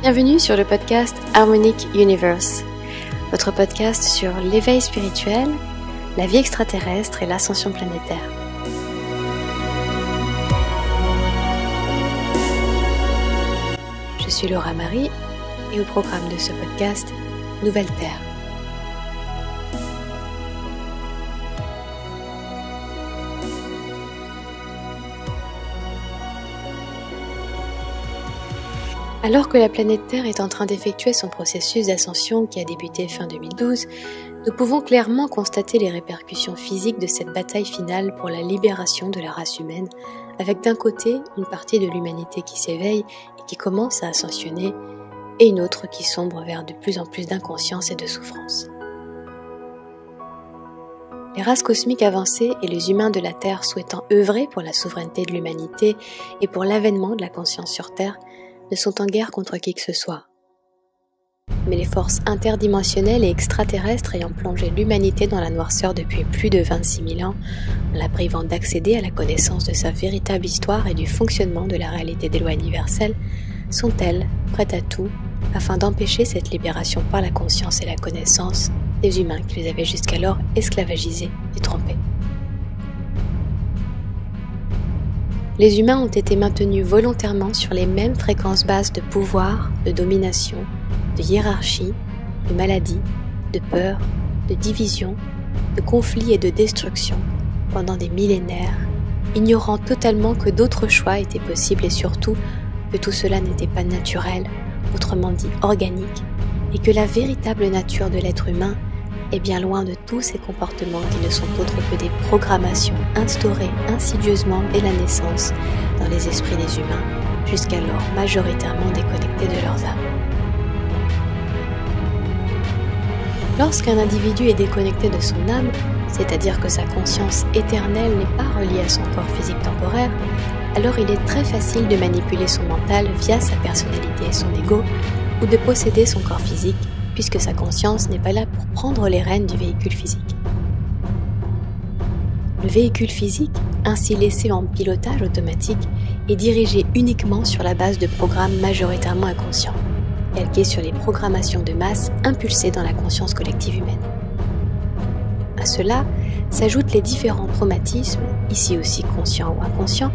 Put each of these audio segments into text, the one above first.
Bienvenue sur le podcast Harmonic Universe, votre podcast sur l'éveil spirituel, la vie extraterrestre et l'ascension planétaire. Je suis Laura Marie et au programme de ce podcast, Nouvelle Terre. Alors que la planète Terre est en train d'effectuer son processus d'ascension qui a débuté fin 2012, nous pouvons clairement constater les répercussions physiques de cette bataille finale pour la libération de la race humaine, avec d'un côté une partie de l'humanité qui s'éveille et qui commence à ascensionner, et une autre qui sombre vers de plus en plus d'inconscience et de souffrance. Les races cosmiques avancées et les humains de la Terre souhaitant œuvrer pour la souveraineté de l'humanité et pour l'avènement de la conscience sur Terre ne sont en guerre contre qui que ce soit. Mais les forces interdimensionnelles et extraterrestres ayant plongé l'humanité dans la noirceur depuis plus de 26 000 ans, en la privant d'accéder à la connaissance de sa véritable histoire et du fonctionnement de la réalité des lois universelles, sont-elles prêtes à tout afin d'empêcher cette libération par la conscience et la connaissance des humains qui les avaient jusqu'alors esclavagisés et trompés. Les humains ont été maintenus volontairement sur les mêmes fréquences basses de pouvoir, de domination, de hiérarchie, de maladie, de peur, de division, de conflit et de destruction pendant des millénaires, ignorant totalement que d'autres choix étaient possibles et surtout que tout cela n'était pas naturel, autrement dit organique, et que la véritable nature de l'être humain est bien loin de tous ces comportements qui ne sont autres que des programmations instaurées insidieusement dès la naissance dans les esprits des humains, jusqu'alors majoritairement déconnectés de leurs âmes. Lorsqu'un individu est déconnecté de son âme, c'est-à-dire que sa conscience éternelle n'est pas reliée à son corps physique temporaire, alors il est très facile de manipuler son mental via sa personnalité et son ego, ou de posséder son corps physique, puisque sa conscience n'est pas là pour prendre les rênes du véhicule physique. Le véhicule physique, ainsi laissé en pilotage automatique, est dirigé uniquement sur la base de programmes majoritairement inconscients, calqués sur les programmations de masse impulsées dans la conscience collective humaine. À cela s'ajoutent les différents traumatismes, ici aussi conscients ou inconscients,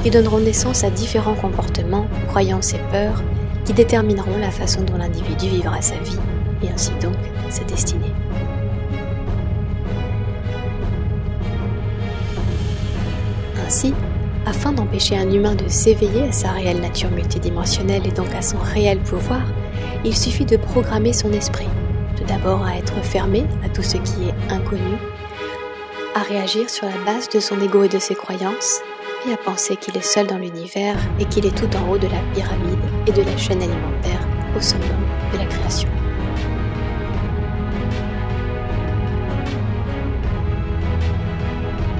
qui donneront naissance à différents comportements, croyances et peurs, qui détermineront la façon dont l'individu vivra sa vie, et ainsi donc sa destinée. Ainsi, afin d'empêcher un humain de s'éveiller à sa réelle nature multidimensionnelle et donc à son réel pouvoir, il suffit de programmer son esprit, tout d'abord à être fermé à tout ce qui est inconnu, à réagir sur la base de son ego et de ses croyances, et à penser qu'il est seul dans l'univers et qu'il est tout en haut de la pyramide et de la chaîne alimentaire au summum de la création.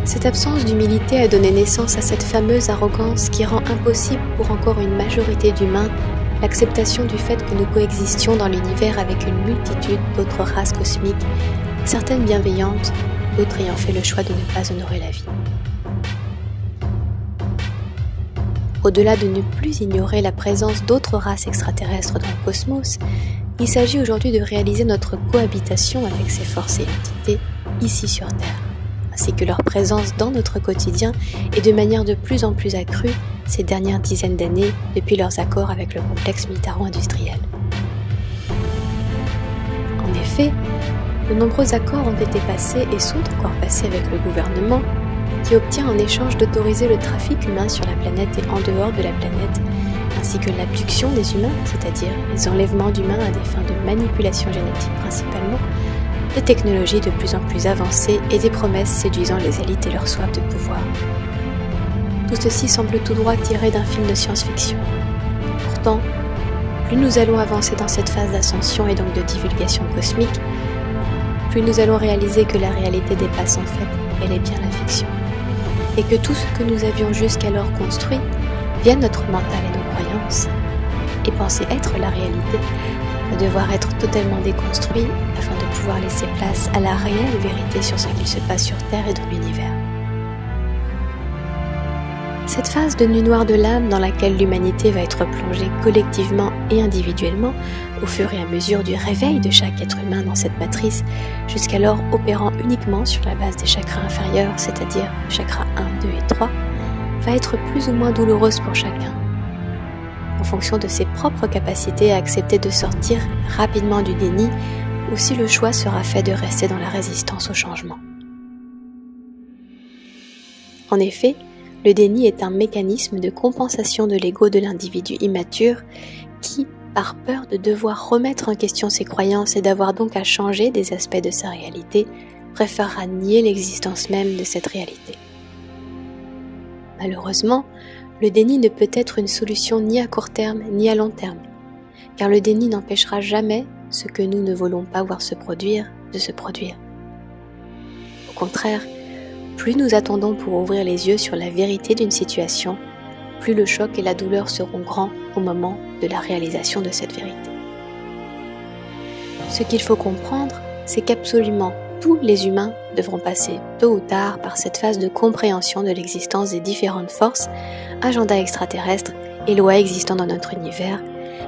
Cette absence d'humilité a donné naissance à cette fameuse arrogance qui rend impossible pour encore une majorité d'humains l'acceptation du fait que nous coexistions dans l'univers avec une multitude d'autres races cosmiques, certaines bienveillantes, d'autres ayant fait le choix de ne pas honorer la vie. Au-delà de ne plus ignorer la présence d'autres races extraterrestres dans le cosmos, il s'agit aujourd'hui de réaliser notre cohabitation avec ces forces et entités ici sur Terre, ainsi que leur présence dans notre quotidien et de manière de plus en plus accrue ces dernières dizaines d'années depuis leurs accords avec le complexe militaro-industriel. En effet, de nombreux accords ont été passés et sont encore passés avec le gouvernement qui obtient en échange d'autoriser le trafic humain sur la planète et en dehors de la planète, ainsi que l'abduction des humains, c'est-à-dire les enlèvements d'humains à des fins de manipulation génétique principalement, des technologies de plus en plus avancées et des promesses séduisant les élites et leur soif de pouvoir. Tout ceci semble tout droit tiré d'un film de science-fiction. Pourtant, plus nous allons avancer dans cette phase d'ascension et donc de divulgation cosmique, plus nous allons réaliser que la réalité dépasse en fait bel et bien la fiction, et que tout ce que nous avions jusqu'alors construit via notre mental et nos croyances, et penser être la réalité, va devoir être totalement déconstruit afin de pouvoir laisser place à la réelle vérité sur ce qu'il se passe sur Terre et dans l'univers. Cette phase de nuit noire de l'âme dans laquelle l'humanité va être plongée collectivement et individuellement au fur et à mesure du réveil de chaque être humain dans cette matrice, jusqu'alors opérant uniquement sur la base des chakras inférieurs, c'est-à-dire chakras 1, 2 et 3, va être plus ou moins douloureuse pour chacun, en fonction de ses propres capacités à accepter de sortir rapidement du déni, ou si le choix sera fait de rester dans la résistance au changement. En effet, le déni est un mécanisme de compensation de l'ego de l'individu immature qui, par peur de devoir remettre en question ses croyances et d'avoir donc à changer des aspects de sa réalité, préférera nier l'existence même de cette réalité. Malheureusement, le déni ne peut être une solution ni à court terme ni à long terme, car le déni n'empêchera jamais ce que nous ne voulons pas voir se produire, de se produire. Au contraire, plus nous attendons pour ouvrir les yeux sur la vérité d'une situation, plus le choc et la douleur seront grands au moment de la réalisation de cette vérité. Ce qu'il faut comprendre, c'est qu'absolument tous les humains devront passer tôt ou tard par cette phase de compréhension de l'existence des différentes forces, agendas extraterrestres et lois existant dans notre univers,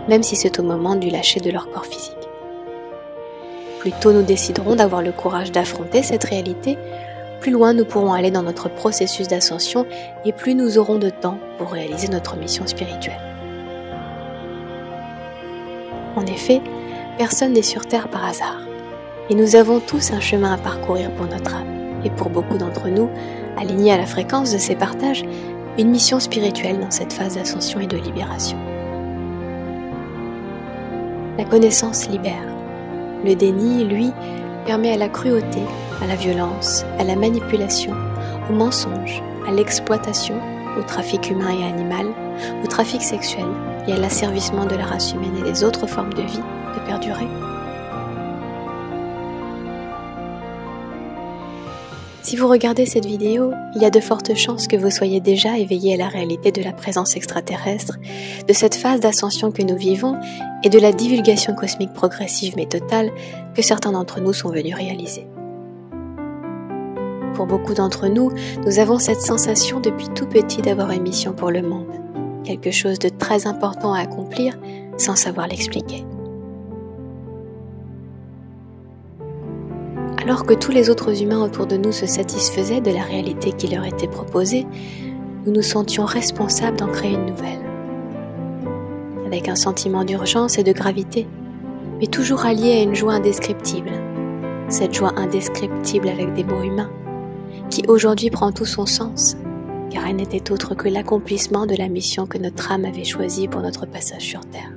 même si c'est au moment du lâcher de leur corps physique. Plus tôt nous déciderons d'avoir le courage d'affronter cette réalité, plus loin nous pourrons aller dans notre processus d'ascension et plus nous aurons de temps pour réaliser notre mission spirituelle. En effet, personne n'est sur Terre par hasard, et nous avons tous un chemin à parcourir pour notre âme, et pour beaucoup d'entre nous, alignés à la fréquence de ces partages, une mission spirituelle dans cette phase d'ascension et de libération. La connaissance libère. Le déni, lui, permet à la cruauté, à la violence, à la manipulation, au mensonge, à l'exploitation, au trafic humain et animal, au trafic sexuel et à l'asservissement de la race humaine et des autres formes de vie de perdurer. Si vous regardez cette vidéo, il y a de fortes chances que vous soyez déjà éveillé à la réalité de la présence extraterrestre, de cette phase d'ascension que nous vivons et de la divulgation cosmique progressive mais totale que certains d'entre nous sont venus réaliser. Pour beaucoup d'entre nous, nous avons cette sensation depuis tout petit d'avoir une mission pour le monde, quelque chose de très important à accomplir sans savoir l'expliquer. Alors que tous les autres humains autour de nous se satisfaisaient de la réalité qui leur était proposée, nous nous sentions responsables d'en créer une nouvelle. Avec un sentiment d'urgence et de gravité, mais toujours allié à une joie indescriptible. Cette joie indescriptible avec des mots humains, qui aujourd'hui prend tout son sens, car elle n'était autre que l'accomplissement de la mission que notre âme avait choisie pour notre passage sur Terre.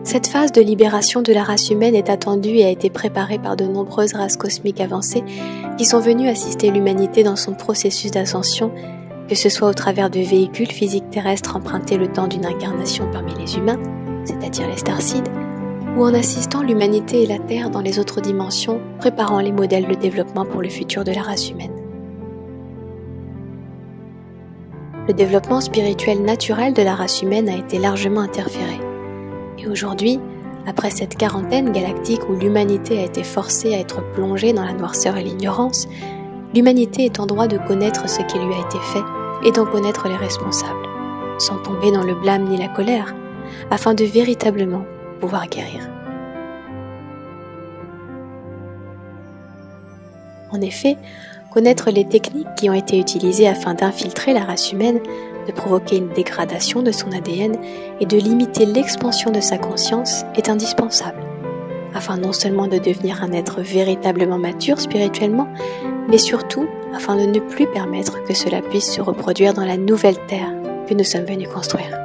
Cette phase de libération de la race humaine est attendue et a été préparée par de nombreuses races cosmiques avancées qui sont venues assister l'humanité dans son processus d'ascension, que ce soit au travers de véhicules physiques terrestres empruntés le temps d'une incarnation parmi les humains, c'est-à-dire les starseeds, ou en assistant l'humanité et la Terre dans les autres dimensions, préparant les modèles de développement pour le futur de la race humaine. Le développement spirituel naturel de la race humaine a été largement interféré. Et aujourd'hui, après cette quarantaine galactique où l'humanité a été forcée à être plongée dans la noirceur et l'ignorance, l'humanité est en droit de connaître ce qui lui a été fait et d'en connaître les responsables, sans tomber dans le blâme ni la colère, afin de véritablement pouvoir guérir. En effet, connaître les techniques qui ont été utilisées afin d'infiltrer la race humaine, de provoquer une dégradation de son ADN et de limiter l'expansion de sa conscience est indispensable, afin non seulement de devenir un être véritablement mature spirituellement, mais surtout afin de ne plus permettre que cela puisse se reproduire dans la nouvelle terre que nous sommes venus construire.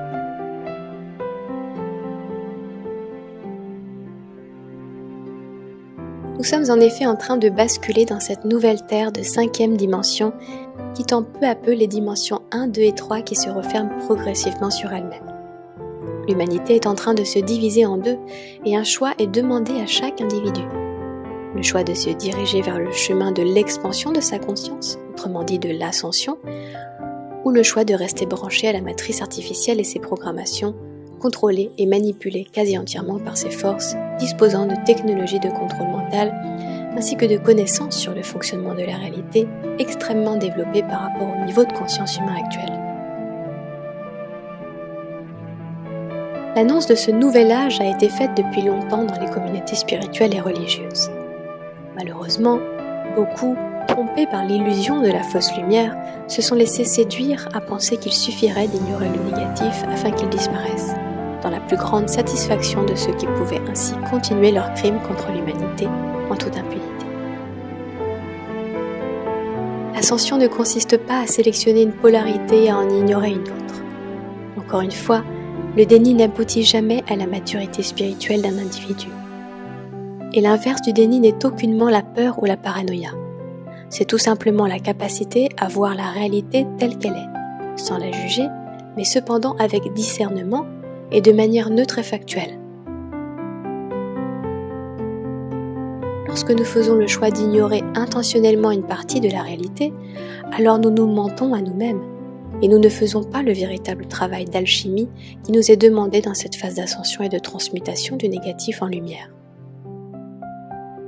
Nous sommes en effet en train de basculer dans cette nouvelle terre de 5e dimension, quittant peu à peu les dimensions 1, 2 et 3 qui se referment progressivement sur elles-mêmes. L'humanité est en train de se diviser en deux et un choix est demandé à chaque individu. Le choix de se diriger vers le chemin de l'expansion de sa conscience, autrement dit de l'ascension, ou le choix de rester branché à la matrice artificielle et ses programmations, contrôlées et manipulées quasi entièrement par ses forces, disposant de technologies de contrôle mental, ainsi que de connaissances sur le fonctionnement de la réalité extrêmement développées par rapport au niveau de conscience humain actuel. L'annonce de ce nouvel âge a été faite depuis longtemps dans les communautés spirituelles et religieuses. Malheureusement, beaucoup, trompés par l'illusion de la fausse lumière, se sont laissés séduire à penser qu'il suffirait d'ignorer le négatif afin qu'il disparaisse, dans la plus grande satisfaction de ceux qui pouvaient ainsi continuer leurs crimes contre l'humanité en toute impunité. L'ascension ne consiste pas à sélectionner une polarité et à en ignorer une autre. Encore une fois, le déni n'aboutit jamais à la maturité spirituelle d'un individu. Et l'inverse du déni n'est aucunement la peur ou la paranoïa. C'est tout simplement la capacité à voir la réalité telle qu'elle est, sans la juger, mais cependant avec discernement et de manière neutre et factuelle. Lorsque nous faisons le choix d'ignorer intentionnellement une partie de la réalité, alors nous nous mentons à nous-mêmes et nous ne faisons pas le véritable travail d'alchimie qui nous est demandé dans cette phase d'ascension et de transmutation du négatif en lumière.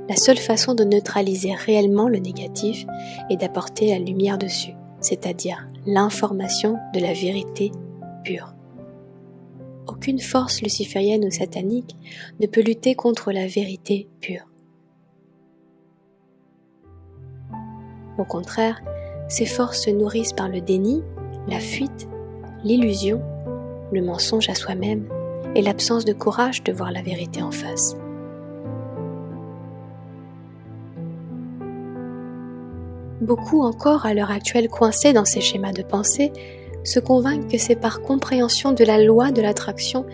La seule façon de neutraliser réellement le négatif est d'apporter la lumière dessus, c'est-à-dire l'information de la vérité pure. Aucune force luciférienne ou satanique ne peut lutter contre la vérité pure. Au contraire, ces forces se nourrissent par le déni, la fuite, l'illusion, le mensonge à soi-même et l'absence de courage de voir la vérité en face. Beaucoup encore, à l'heure actuelle coincés dans ces schémas de pensée, se convainquent que c'est par compréhension de la loi de l'attraction,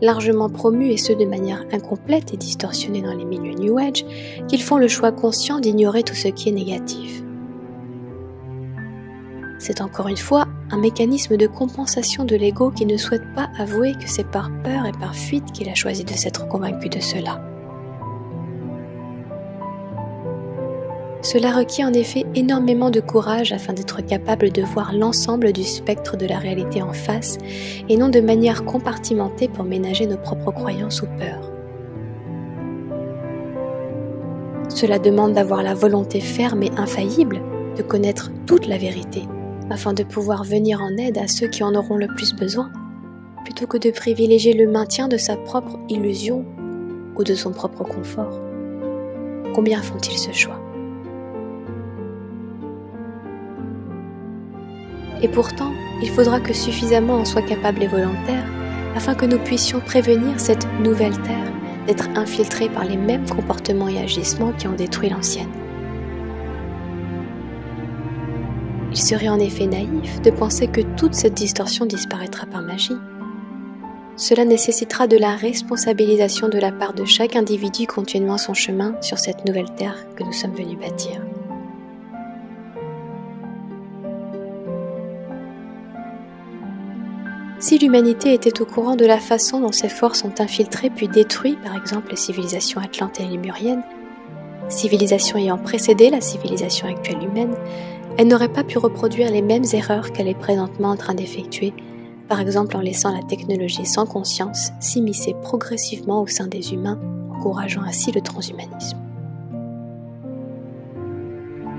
largement promue et ce de manière incomplète et distorsionnée dans les milieux New Age, qu'ils font le choix conscient d'ignorer tout ce qui est négatif. C'est encore une fois un mécanisme de compensation de l'ego qui ne souhaite pas avouer que c'est par peur et par fuite qu'il a choisi de s'être convaincu de cela. Cela requiert en effet énormément de courage afin d'être capable de voir l'ensemble du spectre de la réalité en face et non de manière compartimentée pour ménager nos propres croyances ou peurs. Cela demande d'avoir la volonté ferme et infaillible de connaître toute la vérité afin de pouvoir venir en aide à ceux qui en auront le plus besoin, plutôt que de privilégier le maintien de sa propre illusion ou de son propre confort. Combien font-ils ce choix ? Et pourtant, il faudra que suffisamment en soient capables et volontaires afin que nous puissions prévenir cette nouvelle terre d'être infiltrée par les mêmes comportements et agissements qui ont détruit l'ancienne. Il serait en effet naïf de penser que toute cette distorsion disparaîtra par magie. Cela nécessitera de la responsabilisation de la part de chaque individu continuant son chemin sur cette nouvelle terre que nous sommes venus bâtir. Si l'humanité était au courant de la façon dont ces forces ont infiltré puis détruit par exemple les civilisations atlantes et lémuriennes, civilisations ayant précédé la civilisation actuelle humaine, elle n'aurait pas pu reproduire les mêmes erreurs qu'elle est présentement en train d'effectuer, par exemple en laissant la technologie sans conscience s'immiscer progressivement au sein des humains, encourageant ainsi le transhumanisme.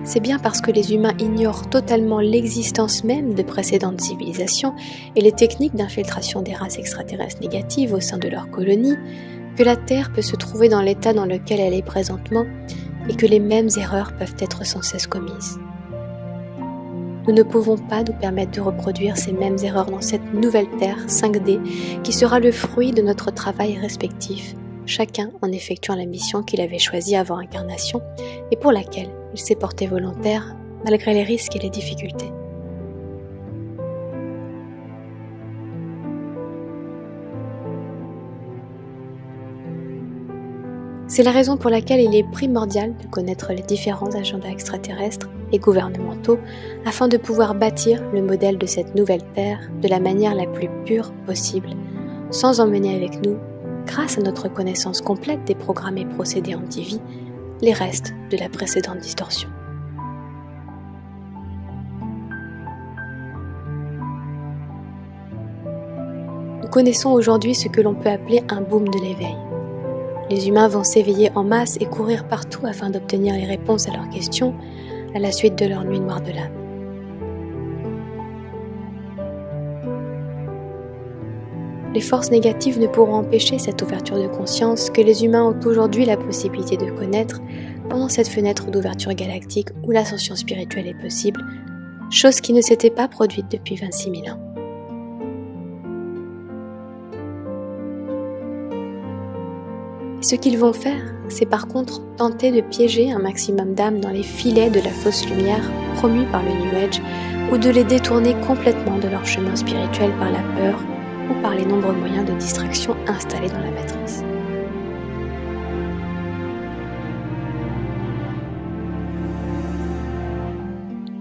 C'est bien parce que les humains ignorent totalement l'existence même de précédentes civilisations et les techniques d'infiltration des races extraterrestres négatives au sein de leurs colonies que la Terre peut se trouver dans l'état dans lequel elle est présentement et que les mêmes erreurs peuvent être sans cesse commises. Nous ne pouvons pas nous permettre de reproduire ces mêmes erreurs dans cette nouvelle Terre 5D qui sera le fruit de notre travail respectif, chacun en effectuant la mission qu'il avait choisie avant incarnation et pour laquelle il s'est porté volontaire malgré les risques et les difficultés. C'est la raison pour laquelle il est primordial de connaître les différents agendas extraterrestres et gouvernementaux afin de pouvoir bâtir le modèle de cette nouvelle Terre de la manière la plus pure possible, sans emmener avec nous, grâce à notre connaissance complète des programmes et procédés anti-vie, les restes de la précédente distorsion. Nous connaissons aujourd'hui ce que l'on peut appeler un boom de l'éveil. Les humains vont s'éveiller en masse et courir partout afin d'obtenir les réponses à leurs questions à la suite de leur nuit noire de l'âme. Les forces négatives ne pourront empêcher cette ouverture de conscience que les humains ont aujourd'hui la possibilité de connaître pendant cette fenêtre d'ouverture galactique où l'ascension spirituelle est possible, chose qui ne s'était pas produite depuis 26 000 ans. Et ce qu'ils vont faire, c'est par contre tenter de piéger un maximum d'âmes dans les filets de la fausse lumière promus par le New Age ou de les détourner complètement de leur chemin spirituel par la peur ou par les nombreux moyens de distraction installés dans la matrice.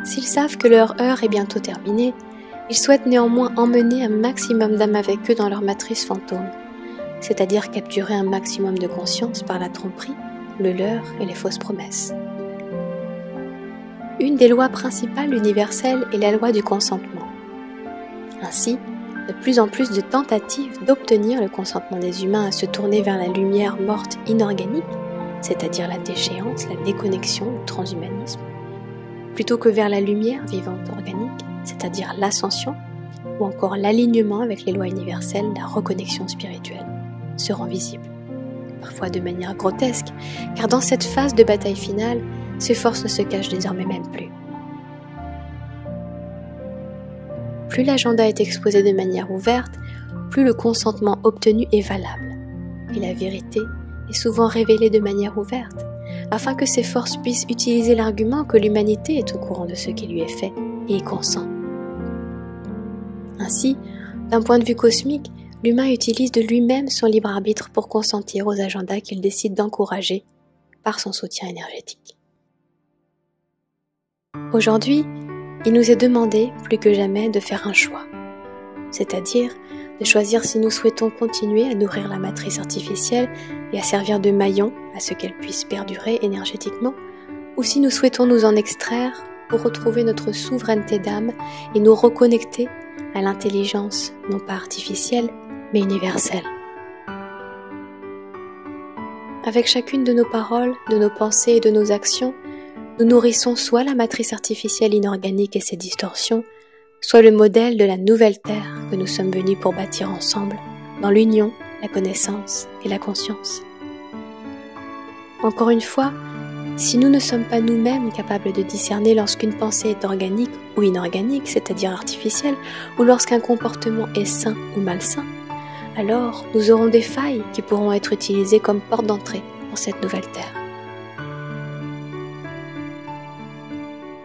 S'ils savent que leur heure est bientôt terminée, ils souhaitent néanmoins emmener un maximum d'âmes avec eux dans leur matrice fantôme, c'est-à-dire capturer un maximum de conscience par la tromperie, le leurre et les fausses promesses. Une des lois principales universelles est la loi du consentement. Ainsi, de plus en plus de tentatives d'obtenir le consentement des humains à se tourner vers la lumière morte inorganique, c'est-à-dire la déchéance, la déconnexion, le transhumanisme, plutôt que vers la lumière vivante organique, c'est-à-dire l'ascension, ou encore l'alignement avec les lois universelles, la reconnexion spirituelle, seront visibles. Parfois de manière grotesque, car dans cette phase de bataille finale, ces forces ne se cachent désormais même plus. Plus l'agenda est exposé de manière ouverte, plus le consentement obtenu est valable. Et la vérité est souvent révélée de manière ouverte, afin que ces forces puissent utiliser l'argument que l'humanité est au courant de ce qui lui est fait et y consent. Ainsi, d'un point de vue cosmique, l'humain utilise de lui-même son libre arbitre pour consentir aux agendas qu'il décide d'encourager par son soutien énergétique. Aujourd'hui, il nous est demandé plus que jamais de faire un choix, c'est-à-dire de choisir si nous souhaitons continuer à nourrir la matrice artificielle et à servir de maillon à ce qu'elle puisse perdurer énergétiquement, ou si nous souhaitons nous en extraire pour retrouver notre souveraineté d'âme et nous reconnecter à l'intelligence non pas artificielle, mais universelle. Avec chacune de nos paroles, de nos pensées et de nos actions, nous nourrissons soit la matrice artificielle inorganique et ses distorsions, soit le modèle de la nouvelle Terre que nous sommes venus pour bâtir ensemble, dans l'union, la connaissance et la conscience. Encore une fois, si nous ne sommes pas nous-mêmes capables de discerner lorsqu'une pensée est organique ou inorganique, c'est-à-dire artificielle, ou lorsqu'un comportement est sain ou malsain, alors nous aurons des failles qui pourront être utilisées comme porte d'entrée dans cette nouvelle Terre.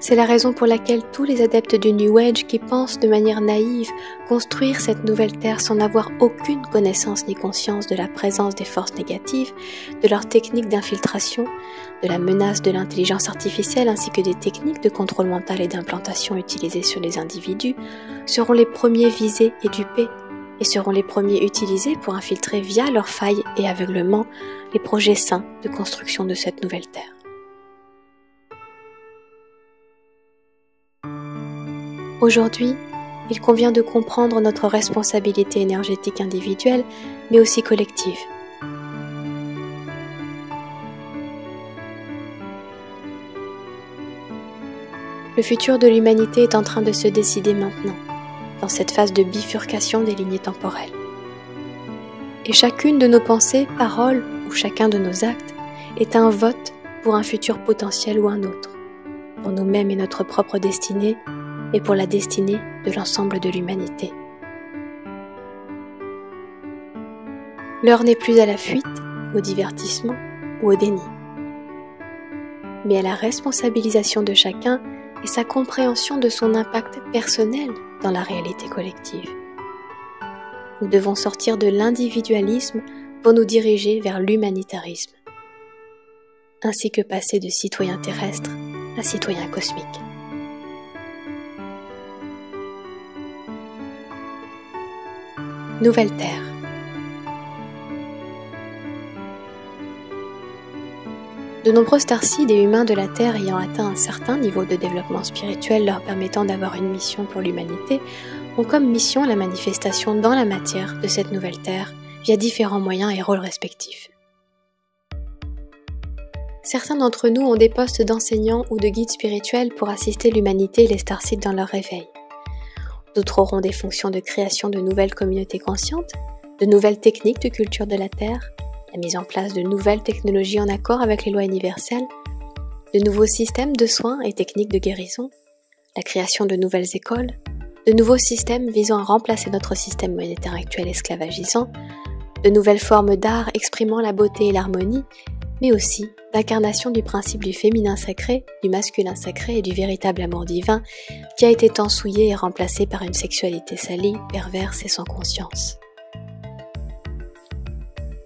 C'est la raison pour laquelle tous les adeptes du New Age qui pensent de manière naïve construire cette nouvelle Terre sans avoir aucune connaissance ni conscience de la présence des forces négatives, de leurs techniques d'infiltration, de la menace de l'intelligence artificielle ainsi que des techniques de contrôle mental et d'implantation utilisées sur les individus, seront les premiers visés et dupés, et seront les premiers utilisés pour infiltrer via leurs failles et aveuglement les projets sains de construction de cette nouvelle Terre. Aujourd'hui, il convient de comprendre notre responsabilité énergétique individuelle, mais aussi collective. Le futur de l'humanité est en train de se décider maintenant, dans cette phase de bifurcation des lignées temporelles. Et chacune de nos pensées, paroles ou chacun de nos actes est un vote pour un futur potentiel ou un autre, pour nous-mêmes et notre propre destinée, et pour la destinée de l'ensemble de l'humanité. L'heure n'est plus à la fuite, au divertissement ou au déni, mais à la responsabilisation de chacun et sa compréhension de son impact personnel dans la réalité collective. Nous devons sortir de l'individualisme pour nous diriger vers l'humanitarisme, ainsi que passer de citoyen terrestre à citoyen cosmique. Nouvelle Terre. De nombreux starseeds et humains de la Terre ayant atteint un certain niveau de développement spirituel leur permettant d'avoir une mission pour l'humanité ont comme mission la manifestation dans la matière de cette nouvelle Terre via différents moyens et rôles respectifs. Certains d'entre nous ont des postes d'enseignants ou de guides spirituels pour assister l'humanité et les starseeds dans leur réveil. D'autres auront des fonctions de création de nouvelles communautés conscientes, de nouvelles techniques de culture de la Terre, la mise en place de nouvelles technologies en accord avec les lois universelles, de nouveaux systèmes de soins et techniques de guérison, la création de nouvelles écoles, de nouveaux systèmes visant à remplacer notre système monétaire actuel esclavagisant, de nouvelles formes d'art exprimant la beauté et l'harmonie, mais aussi d'incarnation du principe du féminin sacré, du masculin sacré et du véritable amour divin qui a été tant souillé et remplacé par une sexualité salie, perverse et sans conscience.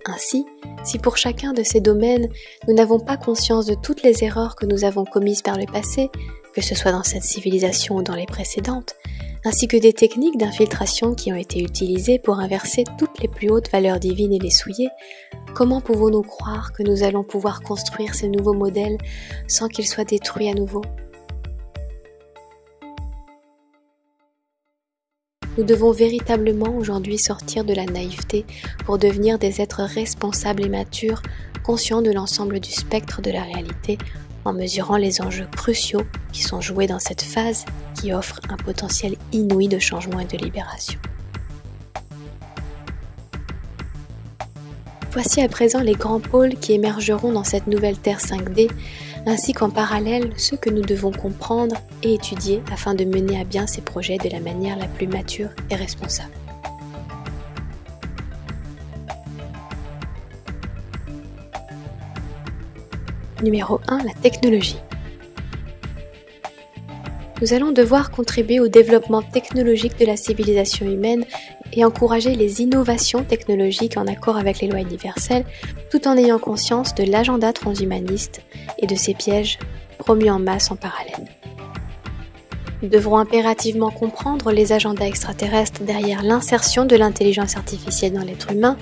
Ainsi, si pour chacun de ces domaines, nous n'avons pas conscience de toutes les erreurs que nous avons commises par le passé, que ce soit dans cette civilisation ou dans les précédentes, ainsi que des techniques d'infiltration qui ont été utilisées pour inverser toutes les plus hautes valeurs divines et les souiller, comment pouvons-nous croire que nous allons pouvoir construire ces nouveaux modèles sans qu'ils soient détruits à nouveau ? Nous devons véritablement aujourd'hui sortir de la naïveté pour devenir des êtres responsables et matures, conscients de l'ensemble du spectre de la réalité, en mesurant les enjeux cruciaux qui sont joués dans cette phase qui offre un potentiel inouï de changement et de libération. Voici à présent les grands pôles qui émergeront dans cette nouvelle Terre 5D, ainsi qu'en parallèle ceux que nous devons comprendre et étudier afin de mener à bien ces projets de la manière la plus mature et responsable. Numéro 1, la technologie. Nous allons devoir contribuer au développement technologique de la civilisation humaine et encourager les innovations technologiques en accord avec les lois universelles, tout en ayant conscience de l'agenda transhumaniste et de ses pièges promus en masse en parallèle. Nous devrons impérativement comprendre les agendas extraterrestres derrière l'insertion de l'intelligence artificielle dans l'être humain,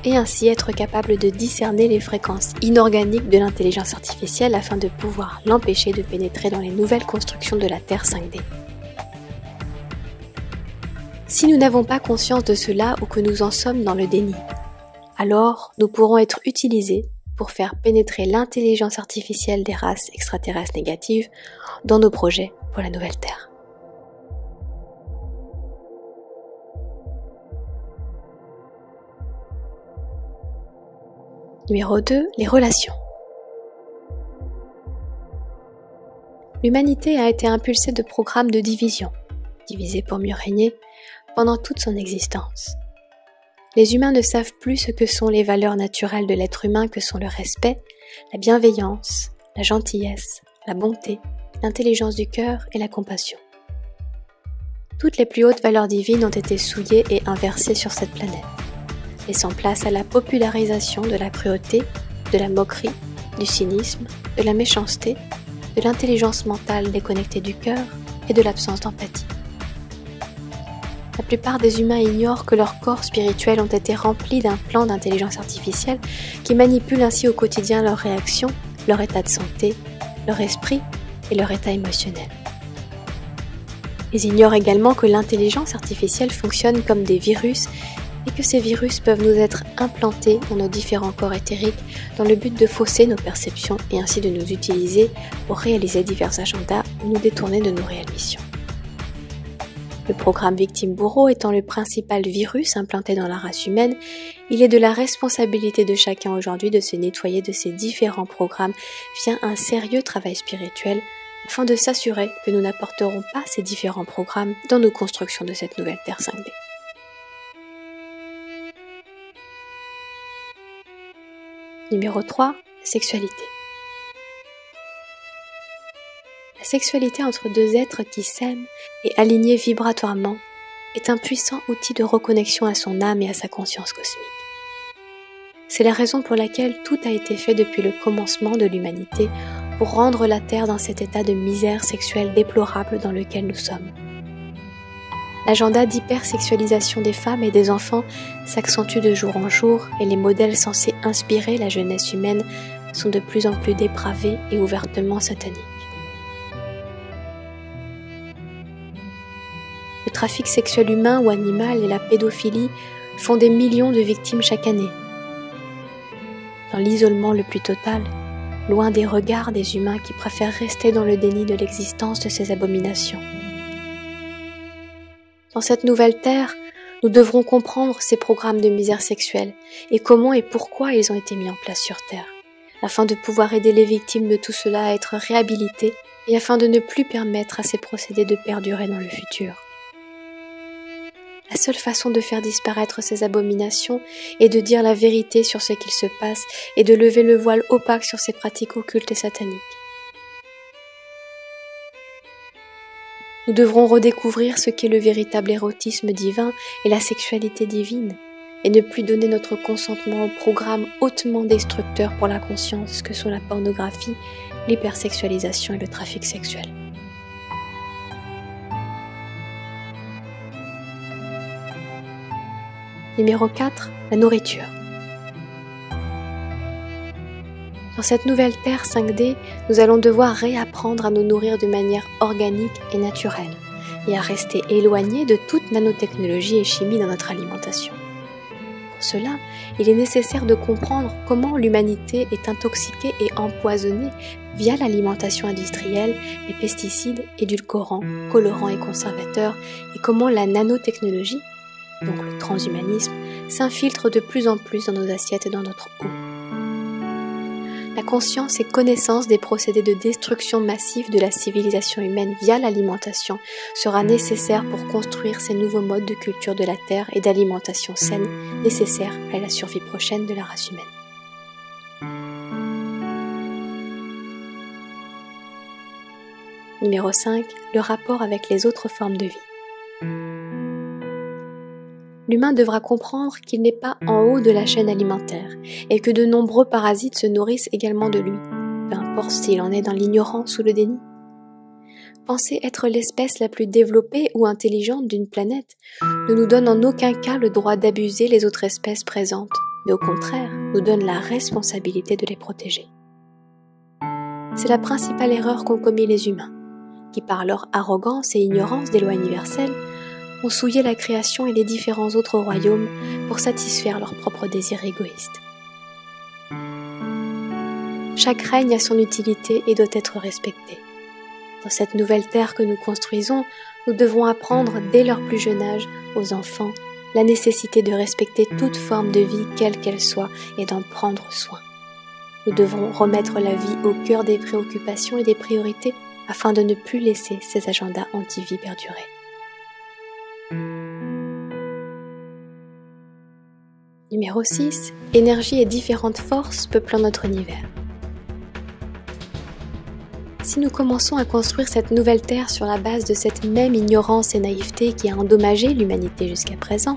et ainsi être capable de discerner les fréquences inorganiques de l'intelligence artificielle afin de pouvoir l'empêcher de pénétrer dans les nouvelles constructions de la Terre 5D. Si nous n'avons pas conscience de cela ou que nous en sommes dans le déni, alors nous pourrons être utilisés pour faire pénétrer l'intelligence artificielle des races extraterrestres négatives dans nos projets pour la nouvelle Terre. Numéro 2, les relations. L'humanité a été impulsée de programmes de division, divisés pour mieux régner, pendant toute son existence. Les humains ne savent plus ce que sont les valeurs naturelles de l'être humain que sont le respect, la bienveillance, la gentillesse, la bonté, l'intelligence du cœur et la compassion. Toutes les plus hautes valeurs divines ont été souillées et inversées sur cette planète, laissant place à la popularisation de la cruauté, de la moquerie, du cynisme, de la méchanceté, de l'intelligence mentale déconnectée du cœur et de l'absence d'empathie. La plupart des humains ignorent que leurs corps spirituels ont été remplis d'un plan d'intelligence artificielle qui manipule ainsi au quotidien leurs réactions, leur état de santé, leur esprit et leur état émotionnel. Ils ignorent également que l'intelligence artificielle fonctionne comme des virus et que ces virus peuvent nous être implantés dans nos différents corps éthériques dans le but de fausser nos perceptions et ainsi de nous utiliser pour réaliser divers agendas ou nous détourner de nos réelles missions. Le programme victime-bourreau étant le principal virus implanté dans la race humaine, il est de la responsabilité de chacun aujourd'hui de se nettoyer de ces différents programmes via un sérieux travail spirituel afin de s'assurer que nous n'apporterons pas ces différents programmes dans nos constructions de cette nouvelle Terre 5D. Numéro 3, sexualité. La sexualité entre deux êtres qui s'aiment et alignés vibratoirement est un puissant outil de reconnexion à son âme et à sa conscience cosmique. C'est la raison pour laquelle tout a été fait depuis le commencement de l'humanité pour rendre la Terre dans cet état de misère sexuelle déplorable dans lequel nous sommes. L'agenda d'hypersexualisation des femmes et des enfants s'accentue de jour en jour et les modèles censés inspirer la jeunesse humaine sont de plus en plus dépravés et ouvertement sataniques. Le trafic sexuel humain ou animal et la pédophilie font des millions de victimes chaque année. dans l'isolement le plus total, loin des regards des humains qui préfèrent rester dans le déni de l'existence de ces abominations. Dans cette nouvelle terre, nous devrons comprendre ces programmes de misère sexuelle et comment et pourquoi ils ont été mis en place sur Terre, afin de pouvoir aider les victimes de tout cela à être réhabilitées et afin de ne plus permettre à ces procédés de perdurer dans le futur. La seule façon de faire disparaître ces abominations est de dire la vérité sur ce qu'il se passe et de lever le voile opaque sur ces pratiques occultes et sataniques. Nous devrons redécouvrir ce qu'est le véritable érotisme divin et la sexualité divine, et ne plus donner notre consentement aux programmes hautement destructeurs pour la conscience que sont la pornographie, l'hypersexualisation et le trafic sexuel. Numéro 4, la nourriture. Dans cette nouvelle Terre 5D, nous allons devoir réapprendre à nous nourrir de manière organique et naturelle, et à rester éloignés de toute nanotechnologie et chimie dans notre alimentation. Pour cela, il est nécessaire de comprendre comment l'humanité est intoxiquée et empoisonnée via l'alimentation industrielle, les pesticides, édulcorants, colorants et conservateurs, et comment la nanotechnologie, donc le transhumanisme, s'infiltre de plus en plus dans nos assiettes et dans notre eau. La conscience et connaissance des procédés de destruction massive de la civilisation humaine via l'alimentation sera nécessaire pour construire ces nouveaux modes de culture de la Terre et d'alimentation saine nécessaires à la survie prochaine de la race humaine. Numéro 5. Le rapport avec les autres formes de vie. L'humain devra comprendre qu'il n'est pas en haut de la chaîne alimentaire et que de nombreux parasites se nourrissent également de lui, peu importe s'il en est dans l'ignorance ou le déni. Penser être l'espèce la plus développée ou intelligente d'une planète ne nous donne en aucun cas le droit d'abuser les autres espèces présentes, mais au contraire nous donne la responsabilité de les protéger. C'est la principale erreur qu'ont commis les humains, qui par leur arrogance et ignorance des lois universelles ont souillé la création et les différents autres royaumes pour satisfaire leurs propres désirs égoïstes. Chaque règne a son utilité et doit être respecté. Dans cette nouvelle terre que nous construisons, nous devons apprendre dès leur plus jeune âge aux enfants la nécessité de respecter toute forme de vie quelle qu'elle soit et d'en prendre soin. Nous devrons remettre la vie au cœur des préoccupations et des priorités afin de ne plus laisser ces agendas anti-vie perdurer. Numéro 6. Énergie et différentes forces peuplant notre univers. Si nous commençons à construire cette nouvelle Terre sur la base de cette même ignorance et naïveté qui a endommagé l'humanité jusqu'à présent,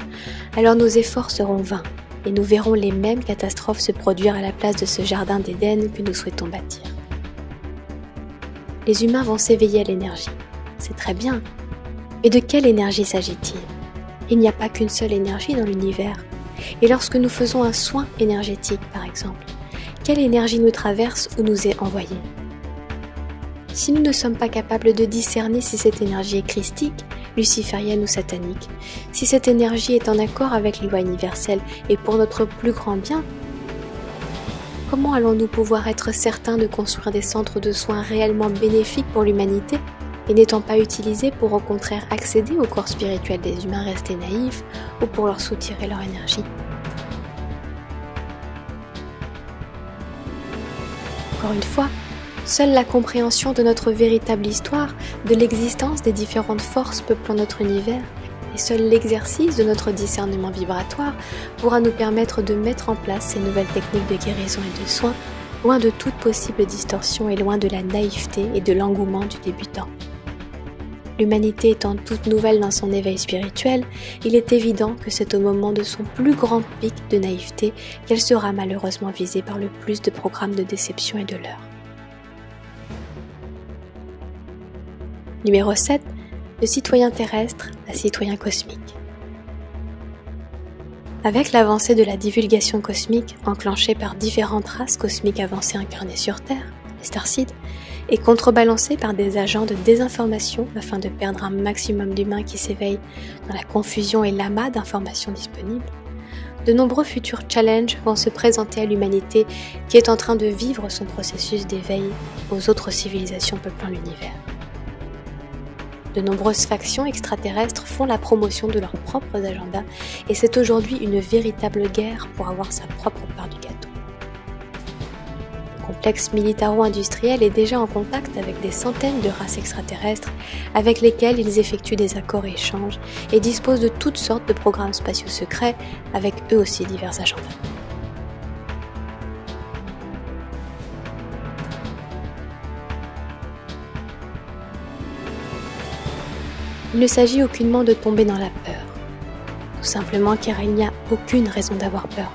alors nos efforts seront vains et nous verrons les mêmes catastrophes se produire à la place de ce jardin d'Éden que nous souhaitons bâtir. Les humains vont s'éveiller à l'énergie, c'est très bien. Mais de quelle énergie s'agit-il ? Il n'y a pas qu'une seule énergie dans l'univers. Et lorsque nous faisons un soin énergétique, par exemple, quelle énergie nous traverse ou nous est envoyée ? Si nous ne sommes pas capables de discerner si cette énergie est christique, luciférienne ou satanique, si cette énergie est en accord avec les lois universelles et pour notre plus grand bien, comment allons-nous pouvoir être certains de construire des centres de soins réellement bénéfiques pour l'humanité et n'étant pas utilisés pour au contraire accéder au corps spirituel des humains restés naïfs ou pour leur soutirer leur énergie ? Encore une fois, seule la compréhension de notre véritable histoire, de l'existence des différentes forces peuplant notre univers, et seul l'exercice de notre discernement vibratoire pourra nous permettre de mettre en place ces nouvelles techniques de guérison et de soins, loin de toute possible distorsion et loin de la naïveté et de l'engouement du débutant. L'humanité étant toute nouvelle dans son éveil spirituel, il est évident que c'est au moment de son plus grand pic de naïveté qu'elle sera malheureusement visée par le plus de programmes de déception et de leurre. Numéro 7. De citoyen terrestre à citoyen cosmique. Avec l'avancée de la divulgation cosmique enclenchée par différentes races cosmiques avancées incarnées sur Terre, les Starseeds, et contrebalancée par des agents de désinformation afin de perdre un maximum d'humains qui s'éveillent dans la confusion et l'amas d'informations disponibles, de nombreux futurs challenges vont se présenter à l'humanité qui est en train de vivre son processus d'éveil aux autres civilisations peuplant l'univers. De nombreuses factions extraterrestres font la promotion de leurs propres agendas et c'est aujourd'hui une véritable guerre pour avoir sa propre part du gâteau. Le complexe militaro-industriel est déjà en contact avec des centaines de races extraterrestres avec lesquelles ils effectuent des accords et échanges et disposent de toutes sortes de programmes spatiaux secrets avec eux aussi divers agendas. Il ne s'agit aucunement de tomber dans la peur, tout simplement car il n'y a aucune raison d'avoir peur,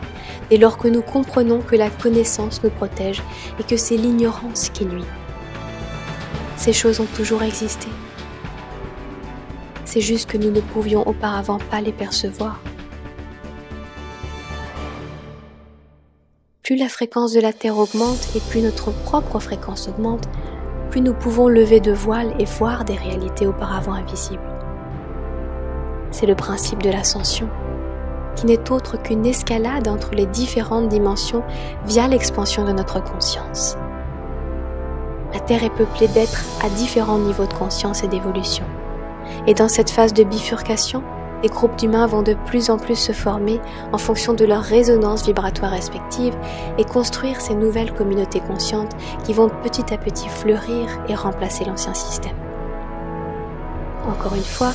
dès lors que nous comprenons que la connaissance nous protège et que c'est l'ignorance qui nuit. Ces choses ont toujours existé. C'est juste que nous ne pouvions auparavant pas les percevoir. Plus la fréquence de la Terre augmente et plus notre propre fréquence augmente, plus nous pouvons lever de voile et voir des réalités auparavant invisibles. C'est le principe de l'ascension, qui n'est autre qu'une escalade entre les différentes dimensions via l'expansion de notre conscience. La Terre est peuplée d'êtres à différents niveaux de conscience et d'évolution. Et dans cette phase de bifurcation, les groupes d'humains vont de plus en plus se former en fonction de leur résonance vibratoire respective et construire ces nouvelles communautés conscientes qui vont petit à petit fleurir et remplacer l'ancien système. Encore une fois,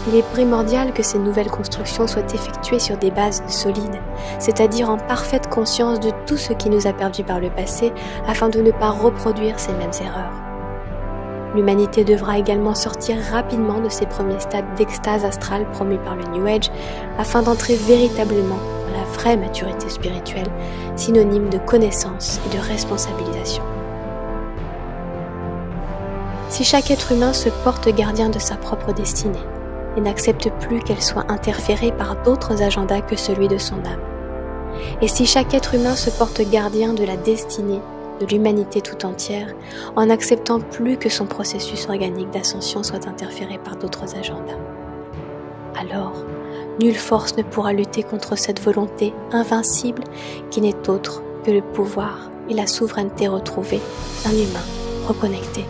il est primordial que ces nouvelles constructions soient effectuées sur des bases solides, c'est-à-dire en parfaite conscience de tout ce qui nous a perdus par le passé afin de ne pas reproduire ces mêmes erreurs. L'humanité devra également sortir rapidement de ces premiers stades d'extase astrale promus par le New Age afin d'entrer véritablement dans la vraie maturité spirituelle, synonyme de connaissance et de responsabilisation. Si chaque être humain se porte gardien de sa propre destinée et n'accepte plus qu'elle soit interférée par d'autres agendas que celui de son âme, et si chaque être humain se porte gardien de la destinée de l'humanité tout entière, en n'acceptant plus que son processus organique d'ascension soit interféré par d'autres agendas. Alors, nulle force ne pourra lutter contre cette volonté invincible qui n'est autre que le pouvoir et la souveraineté retrouvée d'un humain reconnecté